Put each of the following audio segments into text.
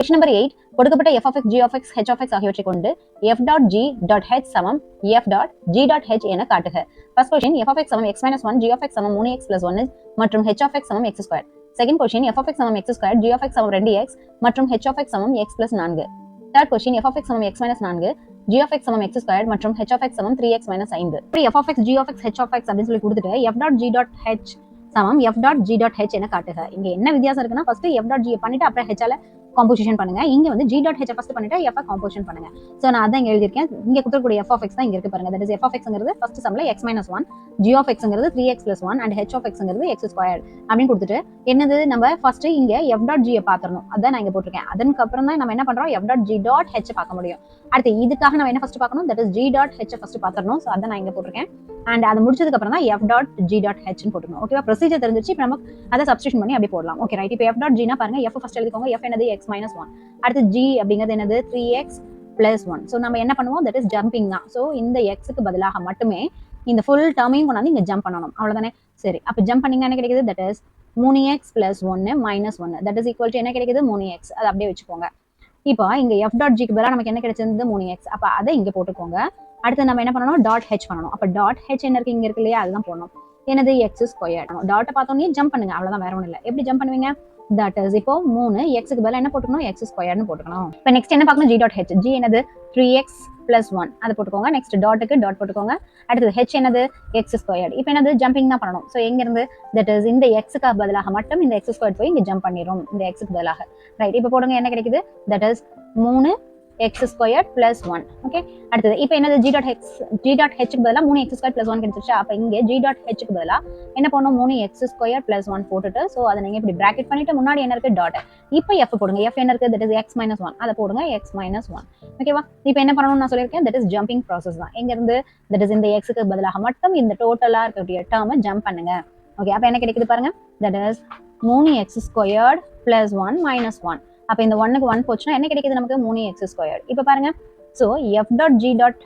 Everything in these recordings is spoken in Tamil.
Question number 8. கொடுக்கப்பட்ட f of x, g of x, h of x ஆகியவற்றை கொண்டு f dot g dot h சமம் f dot g dot h என காட்டுக. First question, f of x சமம் x minus 1, g of x சமம் 3x plus 1 மற்றும் h of x சமம் x square. Second question, f of x சமம் x square, g of x சமம் 2x மற்றும் h of x சமம் x plus 4. Third question, f of x சமம் x minus 4, g of x சமம் x square மற்றும் h of x சமம் 3x minus 5. இப்படி f of x, g of x, h of x அப்படின்னு சொல்லி கொடுத்துட்டு f dot g dot h சமம் f dot g dot h என காட்டுக. இங்க என்ன வித்தியாசம் இருக்குன்னா, first f dot g பண்ணிட்டு அப்புறம் h ஆல காம்போசிஷன் பண்ணுங்க. இங்க வந்து g dot h ஃபர்ஸ்ட் பண்ணிட்டு f காம்போசிஷன் பண்ணுங்க. சோ நான் அதான் இங்க எழுதி இருக்கேன். இங்க கொடுக்கக்கூடிய f of x தான் இங்க இருக்கு பாருங்க. தட் இஸ் f of xங்கிறது ஃபர்ஸ்ட் சம்ல x minus 1, g of xங்கிறது 3x plus 1 and h of xங்கிறது x squared அப்படினு கொடுத்துட்டு என்னது நம்ம ஃபர்ஸ்ட் இங்க f dot g பாத்துறணும். அதான் நான் இங்க போட்டுருக்கேன். அதற்கு அப்புறம் தான் நம்ம என்ன பண்றோம், f dot g dot h பார்க்க முடியும். அடுத்து இதுக்காக நம்ம என்ன ஃபர்ஸ்ட் பார்க்கணும், that is g dot h first பாத்துறணும். சோ அதான் நான் இங்க போட்டுருக்கேன். and அது முடிச்சதுக்கு அப்புறம் தான் f dot g dot h ன்னு போட்டுக்கணும். ஓகேவா? ப்ரொசீஜர் தெரிஞ்சிருச்சு. இப்போ நம்ம அதை சப்ஸ்டிட்யூஷன் பண்ணி அப்படியே போடலாம். Okay right. இப்போ f dot g னா பாருங்க, f ஃபர்ஸ்ட் எழுதிக்கோங்க. f என்னது x minus 1. அடுத்து g அப்படிங்கிறது என்னது 3x plus 1. சோ நம்ம என்ன பண்ணுவோம், தட் இஸ் ஜம்பிங் தான். சோ இந்த x க்கு பதிலாக மட்டுமே இந்த ஃபுல் டர்மையும் கொண்டாந்து இங்க ஜம்ப் பண்ணணும். அவ்வளவுதானே? சரி, அப்ப ஜம்ப் பண்ணீங்கன்னா என்ன கிடைக்குது, that is 3x plus 1 minus 1 that is equal to என்ன கிடைக்குது, 3x. அது அப்படியே வச்சுக்கோங்க. இப்போ இங்க f dot g க்கு பதிலா நமக்கு என்ன கிடைச்சது, 3x. அப்ப அதை இங்க போட்டுக்கோங்க. அடுத்து நம்ம என்ன பண்ணணும், டாட் h பண்ணணும். அப்ப டாட் h என்ன இருக்கு, இங்க இருக்கு இல்லையா, அதுதான் போடணும். என்னது x ஸ்கொயர்ட். டாட்டை பார்த்தோன்னே ஜம்ப் பண்ணுங்க, அவ்வளவுதான், வேற ஒண்ணும் இல்ல. எப்படி ஜம்ப் பண்ணுவீங்க, தட் இஸ் இப்போ 3 x க்கு பதிலா என்ன போட்டுக்கணும், x ஸ்கொயர்ட்னு போட்டுக்கணும். இப்போ நெக்ஸ்ட் என்ன பார்க்கணும், g டாட் h. g என்னது 3x plus 1 அதை போட்டுக்கோங்க. நெக்ஸ்ட் டாட்டுக்கு டாட் போட்டுக்கோங்க. அடுத்தது h என்னது x ஸ்கொயர்ட். இப்போ என்னது ஜம்பிங் தான் பண்ணணும். ஸோ எங்க இருந்து, தட் இஸ் இந்த x க்கு பதிலாக மட்டும் இந்த x ஸ்கொயர்ட் போய் இங்க ஜம்ப் பண்ணிரும், இந்த x க்கு பதிலாக. ரைட். இப்போ போடுங்க, என்ன கிடைக்குது, that is 3 x squared plus 1. Okay, அடுத்தது இப்போ என்னது g dot h க்கு பதிலா 3x squared plus 1 கிடைச்சிருச்சு. அப்ப இங்க g dot h க்கு பதிலா என்ன பண்ணனும், 3x squared plus 1 போட்டுட்டு, சோ அதை நீங்க இப்படி பிராக்கெட் பண்ணிட்டு முன்னாடி என்ன இருக்கு, டாட். இப்போ f போடுங்க. f என்ன இருக்கு, that is x minus 1. அதை போடுங்க, x minus 1. ஓகேவா? இப்போ என்ன பண்ணனும் நான் சொல்லிருக்கேன், that is jumping process தான். எங்க இருந்து, that is இந்த x க்கு பதிலாக மட்டும் இந்த டோட்டலா இருக்கக்கூடிய டேர்மை ஜம்ப் பண்ணுங்க. ஓகே, அப்ப என்ன கிடைக்குது பாருங்க, that is 3x squared plus 1 minus 1. அப்ப இந்த 1க்கு 1 போச்சுன்னா என்ன கிடைக்குது நமக்கு, 3x squared. இப்போ பாருங்க, so f dot g dot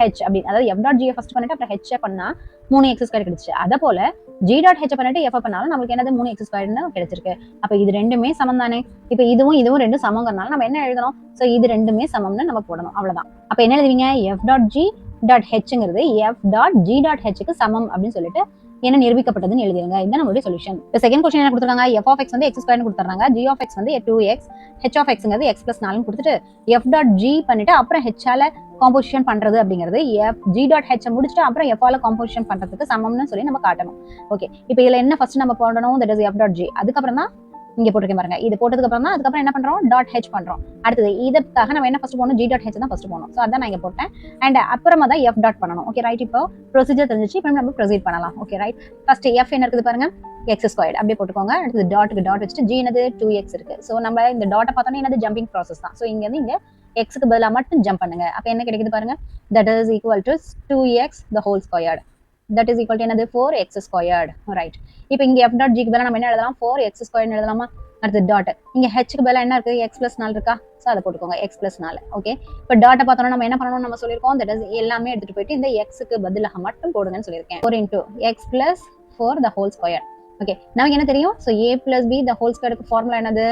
h அப்படி, அதாவது f dot g ஃபர்ஸ்ட் பண்ணிட்டு அப்புறம் h பண்ணா 3x squared கிடைச்சு. அத போல g dot h பண்ணிட்டு f பண்ணாலும் நமக்கு என்னது 3x squared ன்னு கிடைச்சிருக்கு. அப்ப இது ரெண்டுமே சமம் தானே. இப்போ இதுவும் ரெண்டும் சமம்ங்கறனால நம்ம என்ன எழுதணும், சோ இது ரெண்டுமே சமம்னு நம்ம போடணும், அவ்வளவுதான். அப்ப என்ன எழுதுவீங்க, f dot g dot hங்கிறது f dot g dot h க்கு சமம் அப்படின்னு சொல்லிட்டு என்ன நிரூபிக்கப்பட்டதுன்னு எழுதிருங்க. இதுதான் நம்மளுடைய சொல்யூஷன். இப்போ செகண்ட் क्वेश्चन என்ன கொடுத்திருக்காங்க, f of x வந்து x ஸ்கொயர்னு கொடுத்திருக்காங்க, g of x வந்து 2x, h of xங்கிறது x plus 4னு கொடுத்துட்டு f dot g பண்ணிட்டு அப்புறம் h ஆல காம்போசிஷன் பண்றது அப்படிங்கிறது f g dot h முடிச்சிட்டு அப்புறம் f ஆல காம்போசிஷன் பண்றதுக்கு சமம்னு சொல்லி நம்ம காட்டணும். ஓகே, இப்போ இதுல என்ன ஃபர்ஸ்ட் நம்ம போடணும், that is f dot g. அதுக்கு அப்புறம் தான் இங்க போட்டுருக்கேன் பாருங்க. இது போட்டதுக்கு அப்புறம் தான் அதுக்கப்புறம் என்ன பண்றோம், டாட் h பண்றோம். அடுத்தது இதுக்காக நம்ம என்ன ஃபர்ஸ்ட் போடணும், g dot h தான் ஃபர்ஸ்ட் போடணும். சோ அதான் நான் இங்க போட்டேன். அண்ட் அப்புறமா தான் f டாட் பண்ணணும். Okay right. இப்போ ப்ரொசீஜர் தெரிஞ்சிச்சு. இப்போ நம்ம ப்ரொசீட் பண்ணலாம். Okay right. ஃபர்ஸ்ட் f என்ன இருக்குது பாருங்க, x ஸ்கொயர்ட் அப்படியே போட்டுக்கோங்க. அடுத்தது டாட்டுக்கு டாட் வச்சுட்டு g என்னது 2x இருக்கு. சோ நம்ம இந்த டாட்டை பார்த்தோம்னா என்னது ஜம்பிங் ப்ராசஸ் தான். சோ இங்க இருந்து இங்க x க்கு பதிலா மட்டும் ஜம்ப் பண்ணுங்க. அப்ப என்ன கிடைக்குது பாருங்க, that is equal to 2x the whole squared. that is equal to என்னது 4x squared. ரைட். இப்போ இங்க f dot g க்கு பதிலா நம்ம என்ன எழுதலாம், 4x squared எழுதலாமா. அடுத்து டாட், இங்க h க்கு பதிலா என்ன இருக்கு, x plus 4 இருக்கா. சோ அதை போட்டுக்கோங்க, x plus 4. ஓகே, இப்போ டாட்டை பார்த்தோம்னா நம்ம என்ன பண்ணணும், நம்ம சொல்லிருக்கோம், that is எல்லாமே எடுத்துட்டு போயிட்டு இந்த x க்கு பதிலாக மட்டும் போடுங்கன்னு சொல்லிருக்கேன். 4 into x plus 4 the whole square. Okay, நமக்கு என்ன தெரியும், so a plus b the whole square க்கு ஃபார்முலா என்னது,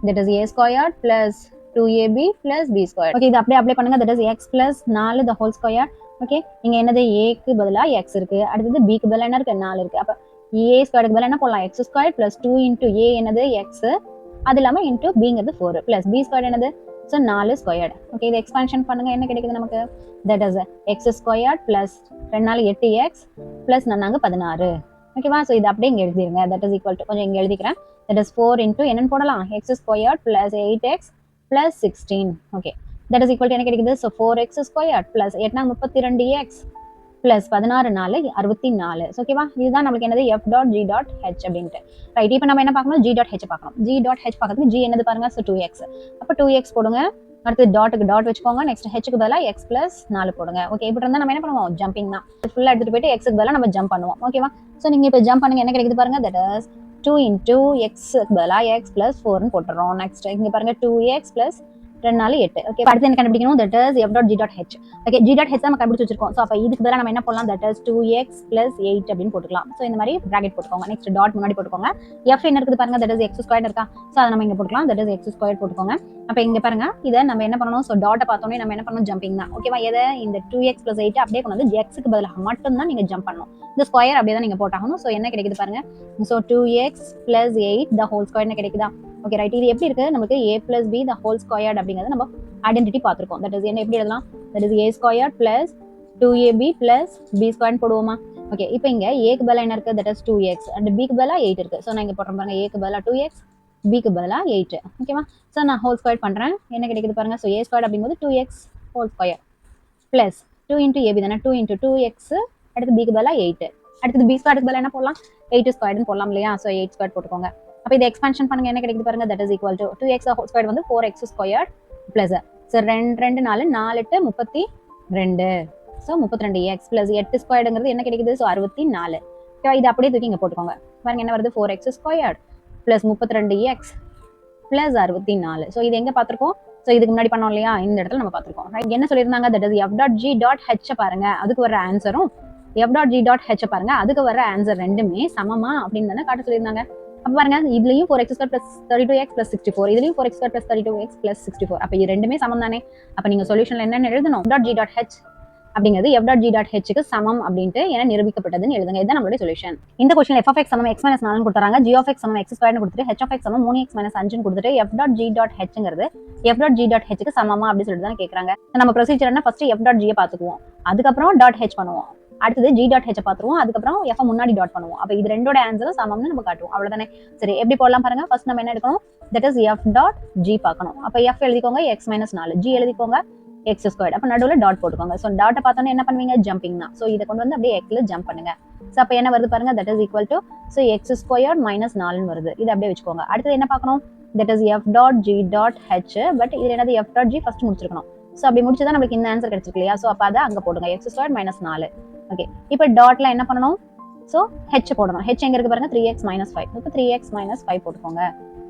that is a squared plus 2ab plus b squared. Okay, இது அப்படியே அப்ளை பண்ணுங்க. that is x plus 4 the whole square. Okay, இங்க என்னது a க்கு பதிலா x இருக்கு, அடுத்தது b க்கு பதிலா என்ன இருக்கு, 4 இருக்கு. அப்ப a ஸ்கொயருக்கு பதிலா என்ன போடலாம், x square plus 2 into a என்னது x, அது இல்லாம into bங்கிறது 4 plus b ஸ்கொயர் என்னது, so 4 ஸ்கொயர்ட். ஓகே, இது எக்ஸ்பான்ஷன் பண்ணுங்க, என்ன கிடைக்குது நமக்கு, that is x squared plus 2 4 8x plus 4 16. ஓகேவா? சோ இது அப்படியே இங்க எழுதிருங்க. that is equal to, கொஞ்சம் இங்க எழுதிக்கிறேன், that is 4 into என்னன்னு போடலாம், x squared plus 8x plus 16. Okay, that is equal to என்ன கிடைக்குது, so 4x squared plus 8 32x plus 16 4 64. ஓகேவா? இதுதான் நமக்கு என்னது f dot g dot h அப்படின்ட்டு. ரைட். இப்போ நம்ம என்ன பார்க்கணும், g dot h பார்க்கணும். g dot h பார்க்கிறதுக்கு g என்னது பாருங்க, so 2x. அப்ப 2x போடுங்க. அடுத்து டாட்டுக்கு டாட் வச்சுக்கோங்க. நெக்ஸ்ட் h க்கு பதிலா x plus 4 போடுங்க. ஓகே, இப்படி இருந்தா நம்ம என்ன பண்ணுவோம், ஜம்பிங் தான். ஃபுல்லா எடுத்துட்டு போயிட்டு x க்கு பதிலா நம்ம ஜம்ப் பண்ணுவோம். ஓகேவா? சோ நீங்க இப்போ ஜம்ப் பண்ணுங்க, என்ன கிடைக்குது பாருங்க, that is 2 into x க்கு பதிலா x plus 4 னு போட்டுறோம். நெக்ஸ்ட் இங்க பாருங்க 2x plus 2 4 8. ஓகே, அடுத்து என்ன கண்டுபிடிக்கணும்? That is f dot g dot h. Okay, g dot h நம்ம கண்டுபிடிச்சு வச்சிருக்கோம். சோ அப்ப இதுக்கு பதிலா நம்ம என்ன போடலாம்? தட் இஸ் 2x plus 8 அப்படின்னு போட்டுக்கலாம். சோ இந்த மாதிரி பிராக்கெட் போட்டுக்கோங்க. நெக்ஸ்ட் டாட் முன்னாடி போட்டுக்கோங்க. f என்ன இருக்குது பாருங்க, தட் இஸ் x ஸ்கொயர் இருக்கா? சோ அதை நம்ம இங்க போட்டுக்கலாம். தட் இஸ் x ஸ்கொயர் போட்டுக்கோங்க. அப்ப இங்க பாருங்க, இதை நம்ம என்ன பண்ணணும்? சோ டாட்டை பார்த்தோன்னே நம்ம என்ன பண்ணணும்? ஜம்பிங் தான். ஓகேவா? எதை? இந்த 2x plus 8 அப்படியே கொண்டு வந்து x க்கு பதிலாக மட்டும் தான் நீங்க ஜம்ப் பண்ணணும். இந்த ஸ்கொயர் அப்படியே தான் நீங்க போட்டாகணும். சோ என்ன கிடைக்குது பாருங்க. So 2x plus 8 the whole square கிடைக்குதா? Okay right. இது எப்படி இருக்கு? நமக்கு a plus b the whole squared அப்படிங்கறது நம்ம ஐடென்டிட்டி பார்த்திருக்கோம். தட் இஸ் என்ன எப்படி எழுதலாம்? That is a squared plus 2ab plus b squared போடுவோமா? ஓகே, இப்போ இங்க a க்கு பதிலா என்ன இருக்கு? That is 2x and b க்கு பதிலா 8 இருக்கு. சோ நான் இங்க போடுறேன் பாருங்க, a க்கு பதிலா 2x, b க்கு பதிலா 8. ஓகேவா? சோ நான் ஹோல் ஸ்கொயர் பண்றேன். என்ன கிடைக்குது பாருங்க. சோ a squared அப்படிங்கும்போது 2x whole square plus 2 into ab தானே, 2 into 2x, அடுத்து b க்கு பதிலா 8. அடுத்து b ஸ்கொயருக்கு பதிலா என்ன போடலாம்? 8 ஸ்கொயர்னு போடலாம் இல்லையா? சோ 8 ஸ்கொயர் போட்டுக்கோங்க. அப்ப இதை எக்ஸ்பான்ஷன் பண்ணுங்க, என்ன கிடைக்குது பாருங்க. That is equal to 2x whole square வந்து 4x square plus so 2 2 4 4 8 32. So 32x plus 8 ஸ்கொயர்ங்கிறது என்ன கிடைக்குது? சோ 64. ஓகே, இது அப்படியே தூக்கி இங்க போட்டுக்கோங்க. பாருங்க என்ன வருது? 4x square plus 32x plus 64. So இது எங்க பாத்திருக்கோம்? சோ இதுக்கு முன்னாடி பண்ணோம் இல்லையா? இந்த இடத்துல நம்ம பாத்திருக்கோம். ரைட். என்ன சொல்லிருந்தாங்க? That is f dot g dot h பாருங்க, அதுக்கு வர ஆன்சரும் f dot g dot h பாருங்க, அதுக்கு வர ஆன்சர் ரெண்டுமே சமமா அப்படின்னு தானே காட்ட சொல்லியிருந்தாங்க. அப்ப பாருங்க, இதுலயும் 4x square plus 32x plus 64, இதுலயும் 4x square plus 32x plus 64. அப்ப இது ரெண்டுமே சமம் தானே. அப்ப நீங்க சொல்யூஷன்ல என்ன எழுதணும்? டாட் g டாட் h அப்படிங்கிறது f dot g dot h க்கு சமம் அப்படின்ட்டு என நிரூபிக்கப்பட்டதுன்னு எழுதுங்க. இதுதான் நம்மளுடைய சொல்யூஷன். இந்த क्वेश्चनல f of x சமம் x minus 4 னு கொடுத்தறாங்க, g of x சமம் x ஸ்கொயர்னு கொடுத்துட்டு h of x சமம் 3x minus 5 னு கொடுத்துட்டு f டாட் g டாட் hங்கிறது f dot g dot h க்கு சமமா அப்படி சொல்லிட்டு தான் கேக்குறாங்க. நம்ம ப்ரொசீஜர் என்ன? ஃபர்ஸ்ட் f டாட் g பாத்துக்குவோம், அதுக்கப்புறம் டாட் h பண்ணுவோம், அடுத்தது g டாட் h பாத்துருவோம், அதுக்கப்புறம் f முன்னாடி டாட் பண்ணுவோம். அப்ப இது ரெண்டோட ஆன்சரும் சமம்னு நம்ம காட்டுவோம். அவ்வளவுதானே. சரி, எப்படி போடலாம் பாருங்க. ஃபர்ஸ்ட் நம்ம என்ன எடுக்கணும்? That is f dot g பார்க்கணும். அப்ப f எழுதிக்கோங்க x minus 4, g எழுதிக்கோங்க x ஸ்கொயர்ட். அப்ப நடுவுல டாட் போட்டுக்கோங்க. சோ டாட்டை பார்த்தோன்னே என்ன பண்ணுவீங்க? ஜம்பிங் தான். சோ இதை கொண்டு வந்து அப்படியே x ல ஜம்ப் பண்ணுங்க. சோ அப்ப என்ன வருது பாருங்க. That is equal to so x squared minus 4 னு வருது. இதை அப்படியே வச்சுக்கோங்க. அடுத்து என்ன பார்க்கணும்? That is f dot g dot h. But இது என்னது? f டாட் g ஃபர்ஸ்ட் முடிச்சிருக்கணும். சோ அப்படி முடிச்சதா நமக்கு இந்த ஆன்சர் கிடைச்சிருக்கு இல்லையா? சோ அப்ப அதை அங்க போடுங்க, x ஸ்கொயர்ட் மைனஸ் 4. ஓகே, இப்போ டாட்ல என்ன பண்ணணும்? சோ h போடணும். h எங்க இருக்கு பாருங்க? 3x minus 5. இப்போ 3x minus 5 போட்டுக்கோங்க.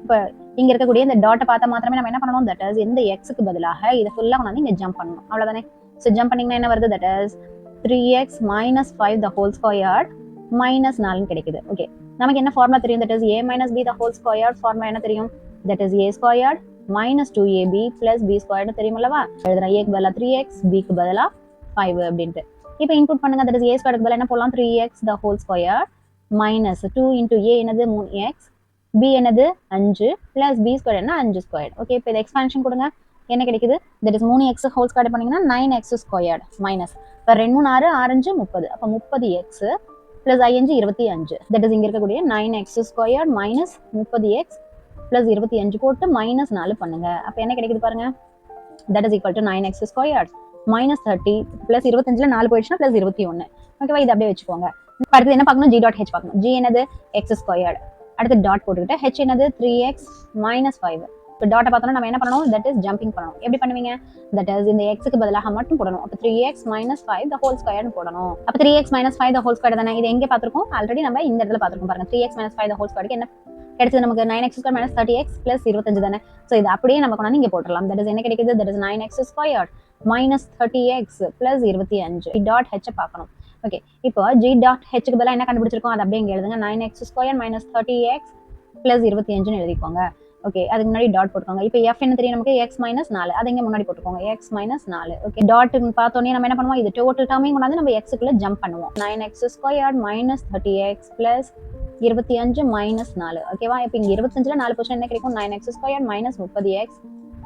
இப்போ இங்க இருக்கக்கூடிய இந்த டாட்டை பார்த்தா மாத்திரமே நம்ம என்ன பண்ணணும்? தட் இஸ் இந்த x க்கு பதிலாக இதை ஃபுல்லா கொண்டாந்து இங்க ஜம்ப் பண்ணணும். அவ்வளவுதானே. சோ ஜம்ப் பண்ணீங்கன்னா என்ன வருது? That is 3x minus 5 the whole squared minus 4 கிடைக்குது. ஓகே, நமக்கு என்ன ஃபார்முலா தெரியும்? That is a minus b the whole squared. Formula என்ன தெரியும்? That is a squared minus 2ab plus b squared தெரியுமல்லவா? எழுதுறேன். a க்கு பதிலா 3x, b க்கு பதிலா 5 அப்படின்ட்டு. இப்போ இன்புட் பண்ணுங்க. தட் இஸ் a ஸ்கொயருக்கு பதிலா என்ன போடலாம்? 3x the whole squared minus 2 into a என்னது? 3x, b என்னது? 5 plus b ஸ்கொயர் என்ன? 5 ஸ்கொயர். ஓகே, இப்போ இதை எக்ஸ்பான்ஷன் கொடுங்க. என்ன கிடைக்குது? That is 3x whole square பண்ணீங்கன்னா 9x ஸ்கொயர்ட் மைனஸ் இப்போ 2 3 6 6 5 30. அப்போ 30x பிளஸ் 5 25. தட் இஸ் இங்க இருக்கக்கூடிய 9x squared minus 30x plus 25 போட்டு மைனஸ் 4 பண்ணுங்க. அப்போ என்ன கிடைக்குது பாருங்க. That is equal to 9x squared minus 30 plus 25ல 4 போயிடுச்சுன்னா பிளஸ் 21. ஓகேவா? இது அப்படியே வச்சுக்கோங்க. அடுத்து என்ன பார்க்கணும்? g டாட் h பார்க்கணும். g என்னது? x squared. அடுத்து டாட் போட்டுக்கிட்டு h என்னது? 3x minus 5. இப்போ டாட்டை பார்த்தோம்னா நம்ம என்ன பண்ணணும்? தட் இஸ் ஜம்பிங் பண்ணணும். எப்படி பண்ணுவீங்க? தட் இஸ் இந்த x க்கு பதிலாக மட்டும் போடணும். அப்போ 3x minus 5 the whole square போடணும். அப்போ 3x minus 5 the whole square தானே. இது எங்கே பார்த்திருக்கோம்? ஆல்ரெடி நம்ம இந்த இடத்துல பார்த்திருக்கோம் பாருங்க. 3x minus 5 the whole square என்ன கிடைச்சது நமக்கு? 9x square minus 30x plus 25 தானே. ஸோ இது அப்படியே நம்ம கொண்டாந்து இங்கே போட்டுடலாம். தட் இஸ் என்ன கிடைக்குது? That is 9x square minus 30x plus 25. Dot h பார்க்கணும். ஓகே, இப்போ g டாட் h க்கு பதிலாக என்ன கண்டுபிடிச்சிருக்கோம்? அது அப்படியே இங்கே எழுதுங்க. 9x square minus 30x plus 25 எழுதிக்கோங்க. ஓகே, அதுக்கு முன்னாடி டாட் போட்டுக்கோங்க. இப்போ f என்ன தெரியும் நமக்கு? x minus 4. அதை இங்கே முன்னாடி போட்டுக்கோங்க. x minus 4. ஓகே, டாட் பார்த்தோன்னே நம்ம என்ன பண்ணுவோம்? இது டோட்டல் டேர்மையும் கொண்டாந்து நம்ம x க்குள்ள ஜம்ப் பண்ணுவோம். 9x square minus 30x plus 25 minus 4. ஓகேவா? இப்போ இங்கே 25ல 4 போச்சுன்னா என்ன கிடைக்கும்? 9x square minus 30x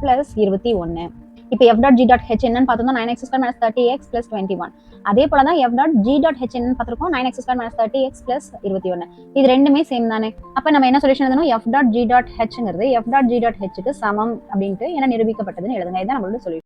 plus 21. இப்போ f dot g dot h என்னன்னு பார்த்தோம்னா 9x square minus 30x plus 21. அதே போல தான் f dot g dot h என்னன்னு பார்த்திருக்கோம். 9x square minus 30x plus 21. இது ரெண்டுமே சேம் தானே. அப்ப நம்ம என்ன சொல்யூஷன் எழுதணும்? f டாட் g டாட் hங்கிறது f dot g dot h க்கு சமம் அப்படின்ட்டு என்ன நிரூபிக்கப்பட்டதுன்னு எழுதுங்க. இதுதான் நம்மளோட சொல்யூஷன்.